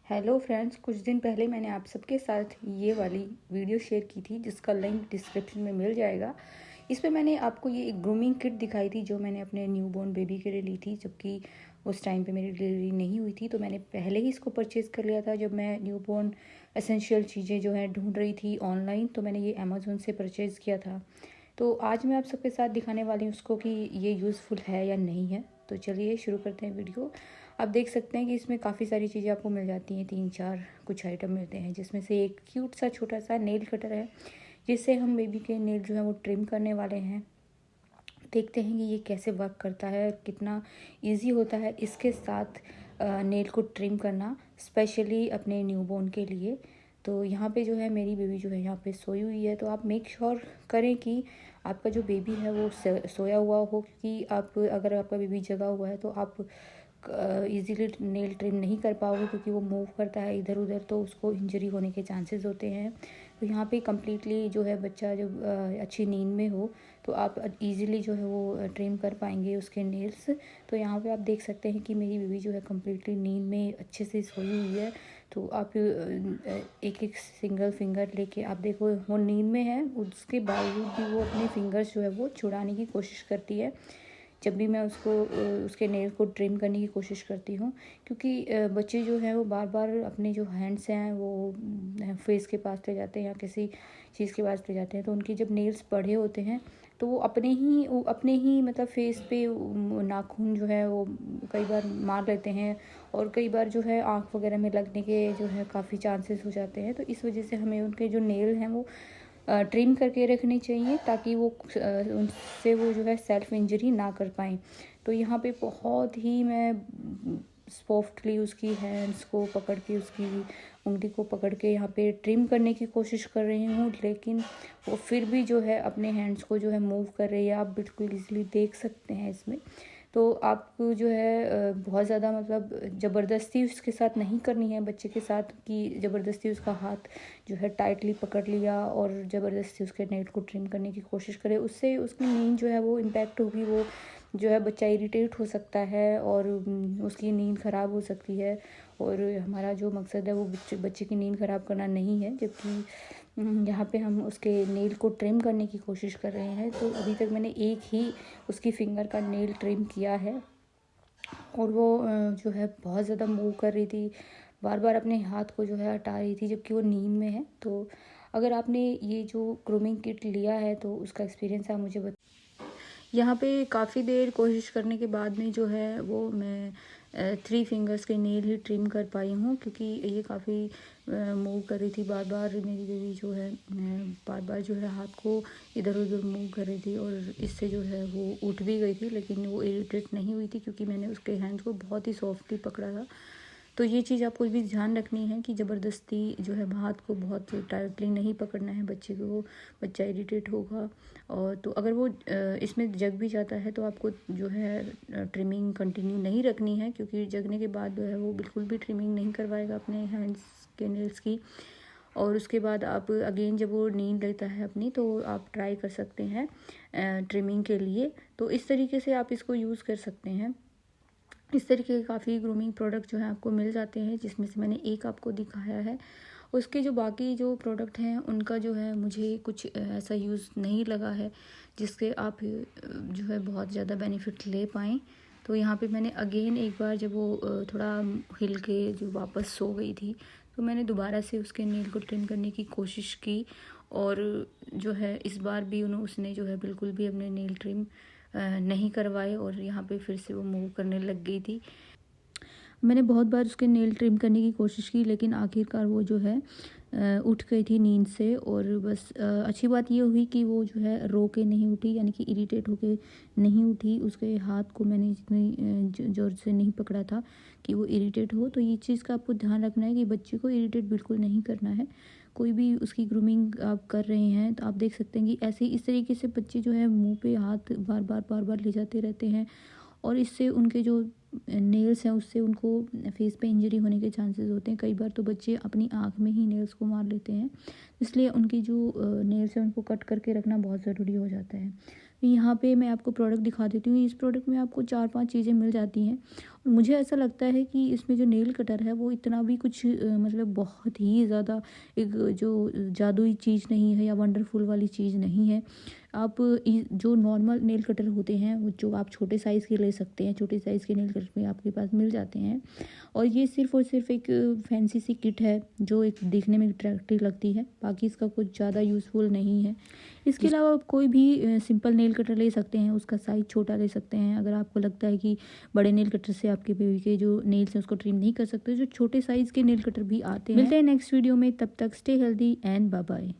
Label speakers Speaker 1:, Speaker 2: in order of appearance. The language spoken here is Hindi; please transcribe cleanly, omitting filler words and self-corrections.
Speaker 1: हेलो फ्रेंड्स, कुछ दिन पहले मैंने आप सबके साथ ये वाली वीडियो शेयर की थी जिसका लिंक डिस्क्रिप्शन में मिल जाएगा। इस पे मैंने आपको ये एक ग्रूमिंग किट दिखाई थी जो मैंने अपने न्यूबॉर्न बेबी के लिए ली थी, जबकि उस टाइम पे मेरी डिलीवरी नहीं हुई थी। तो मैंने पहले ही इसको परचेज़ कर लिया था जब मैं न्यूबॉर्न एसेंशियल चीज़ें जो है ढूंढ रही थी ऑनलाइन। तो मैंने ये अमेज़ोन से परचेज़ किया था। तो आज मैं आप सबके साथ दिखाने वाली हूँ उसको कि ये यूज़फुल है या नहीं है। तो चलिए शुरू करते हैं वीडियो। आप देख सकते हैं कि इसमें काफ़ी सारी चीज़ें आपको मिल जाती हैं, 3-4 कुछ आइटम मिलते हैं, जिसमें से एक क्यूट सा छोटा सा नेल कटर है जिससे हम बेबी के नेल जो है वो ट्रिम करने वाले हैं। देखते हैं कि ये कैसे वर्क करता है, कितना इजी होता है इसके साथ नेल को ट्रिम करना, स्पेशली अपने न्यूबॉर्न के लिए। तो यहाँ पे जो है मेरी बेबी जो है यहाँ पे सोई हुई है। तो आप मेक श्योर करें कि आपका जो बेबी है वो सोया हुआ हो, क्योंकि आप अगर आपका बेबी जगा हुआ है तो आप इजीली नेल ट्रिम नहीं कर पाओगे, क्योंकि वो मूव करता है इधर उधर, तो उसको इंजरी होने के चांसेस होते हैं। तो यहाँ पे कम्प्लीटली जो है बच्चा जब अच्छी नींद में हो तो आप इजीली जो है वो ट्रिम कर पाएंगे उसके नेल्स। तो यहाँ पे आप देख सकते हैं कि मेरी बेबी जो है कम्प्लीटली नींद में अच्छे से सोई हुई है। तो आप एक एक सिंगल फिंगर लेके आप देखो, वो नींद में है, उसके बावजूद भी वो अपने फिंगर्स जो है वो छुड़ाने की कोशिश करती है जब भी मैं उसको उसके नेल को ट्रिम करने की कोशिश करती हूँ। क्योंकि बच्चे जो हैं वो बार बार अपने जो हैंड्स हैं वो फेस के पास ले जाते हैं या किसी चीज़ के पास ले जाते हैं, तो उनके जब नेल्स बड़े होते हैं तो वो अपने ही मतलब फेस पे नाखून जो है वो कई बार मार लेते हैं, और कई बार जो है आँख वगैरह में लगने के जो है काफ़ी चांसेस हो जाते हैं। तो इस वजह से हमें उनके जो नेल हैं वो ट्रिम करके रखनी चाहिए, ताकि वो उनसे वो जो है सेल्फ इंजरी ना कर पाएँ। तो यहाँ पे बहुत ही मैं सॉफ्टली उसकी हैंड्स को पकड़ के, उसकी उंगली को पकड़ के यहाँ पे ट्रिम करने की कोशिश कर रही हूँ, लेकिन वो फिर भी जो है अपने हैंड्स को जो है मूव कर रही है। आप बिल्कुल इजीली देख सकते हैं इसमें। तो आपको जो है बहुत ज़्यादा मतलब ज़बरदस्ती उसके साथ नहीं करनी है बच्चे के साथ, कि ज़बरदस्ती उसका हाथ जो है टाइटली पकड़ लिया और ज़बरदस्ती उसके नेल को ट्रिम करने की कोशिश करे। उससे उसकी नींद जो है वो इम्पैक्ट होगी, वो जो है बच्चा इरिटेट हो सकता है और उसकी नींद ख़राब हो सकती है। और हमारा जो मकसद है वो बच्चे की नींद ख़राब करना नहीं है, जबकि यहाँ पे हम उसके नेल को ट्रिम करने की कोशिश कर रहे हैं। तो अभी तक मैंने एक ही उसकी फिंगर का नेल ट्रिम किया है, और वो जो है बहुत ज़्यादा मूव कर रही थी, बार बार अपने हाथ को जो है हटा रही थी, जबकि वो नींद में है। तो अगर आपने ये जो ग्रूमिंग किट लिया है तो उसका एक्सपीरियंस आप मुझे यहाँ पे काफ़ी देर कोशिश करने के बाद में जो है वो मैं 3 फिंगर्स के नेल ही ट्रिम कर पाई हूँ, क्योंकि ये काफ़ी मूव कर रही थी बार बार। मेरी बेबी जो है बार बार जो है हाथ को इधर उधर मूव कर रही थी, और इससे जो है वो उठ भी गई थी, लेकिन वो इरिटेट नहीं हुई थी क्योंकि मैंने उसके हैंड्स को बहुत ही सॉफ्टली पकड़ा था। तो ये चीज़ आपको भी ध्यान रखनी है कि ज़बरदस्ती जो है हाथ को बहुत टाइटली नहीं पकड़ना है बच्चे को, बच्चा इरिटेट होगा। और तो अगर वो इसमें जग भी जाता है तो आपको जो है ट्रिमिंग कंटिन्यू नहीं रखनी है, क्योंकि जगने के बाद जो है वो बिल्कुल भी ट्रिमिंग नहीं करवाएगा अपने हैंड्स के नेल्स की। और उसके बाद आप अगेन जब वो नींद लेता है अपनी, तो आप ट्राई कर सकते हैं ट्रिमिंग के लिए। तो इस तरीके से आप इसको यूज़ कर सकते हैं। इस तरीके के काफ़ी ग्रूमिंग प्रोडक्ट जो हैं आपको मिल जाते हैं, जिसमें से मैंने एक आपको दिखाया है। उसके जो बाकी जो प्रोडक्ट हैं उनका जो है मुझे कुछ ऐसा यूज़ नहीं लगा है जिसके आप जो है बहुत ज़्यादा बेनिफिट ले पाएँ। तो यहाँ पे मैंने अगेन एक बार जब वो थोड़ा हिल के जो वापस सो गई थी, तो मैंने दोबारा से उसके नेल को ट्रिम करने की कोशिश की, और जो है इस बार भी उसने जो है बिल्कुल भी अपने नेल ट्रिम नहीं करवाए, और यहाँ पे फिर से वो मूव करने लग गई थी। मैंने बहुत बार उसके नेल ट्रिम करने की कोशिश की, लेकिन आखिरकार वो जो है उठ गई थी नींद से। और बस अच्छी बात ये हुई कि वो जो है रो के नहीं उठी, यानी कि इरिटेट होके नहीं उठी। उसके हाथ को मैंने जितनी ज़ोर से नहीं पकड़ा था कि वो इरिटेट हो। तो ये चीज़ का आपको ध्यान रखना है कि बच्चे को इरिटेट बिल्कुल नहीं करना है। कोई भी उसकी ग्रूमिंग आप कर रहे हैं तो आप देख सकते हैं कि ऐसे ही इस तरीके से बच्चे जो है मुंह पे हाथ बार बार ले जाते रहते हैं, और इससे उनके जो नेल्स हैं उससे उनको फेस पे इंजरी होने के चांसेस होते हैं। कई बार तो बच्चे अपनी आँख में ही नेल्स को मार लेते हैं, इसलिए उनकी जो नेल्स हैं उनको कट करके रखना बहुत ज़रूरी हो जाता है। तो यहाँ पे मैं आपको प्रोडक्ट दिखा देती हूँ। इस प्रोडक्ट में आपको 4-5 चीज़ें मिल जाती हैं, मुझे ऐसा लगता है कि इसमें जो नेल कटर है वो इतना भी कुछ मतलब बहुत ही ज़्यादा एक जो जादुई चीज़ नहीं है या वंडरफुल वाली चीज़ नहीं है। आप जो नॉर्मल नेल कटर होते हैं वो जो आप छोटे साइज़ के ले सकते हैं, छोटे साइज़ के नेल कटर में आपके पास मिल जाते हैं। और ये सिर्फ़ और सिर्फ एक फैंसी सी किट है जो एक देखने में अट्रैक्टिव लगती है, बाकी इसका कुछ ज़्यादा यूज़फुल नहीं है। इसके अलावा आप कोई भी सिंपल नेल कटर ले सकते हैं, उसका साइज़ छोटा ले सकते हैं। अगर आपको लगता है कि बड़े नेल कटर से आपके बेबी के जो नेल्स हैं उसको ट्रिम नहीं कर सकते, जो छोटे साइज़ के नेल कटर भी आते हैं। मिलते हैं नेक्स्ट वीडियो में, तब तक stay healthy and bye bye.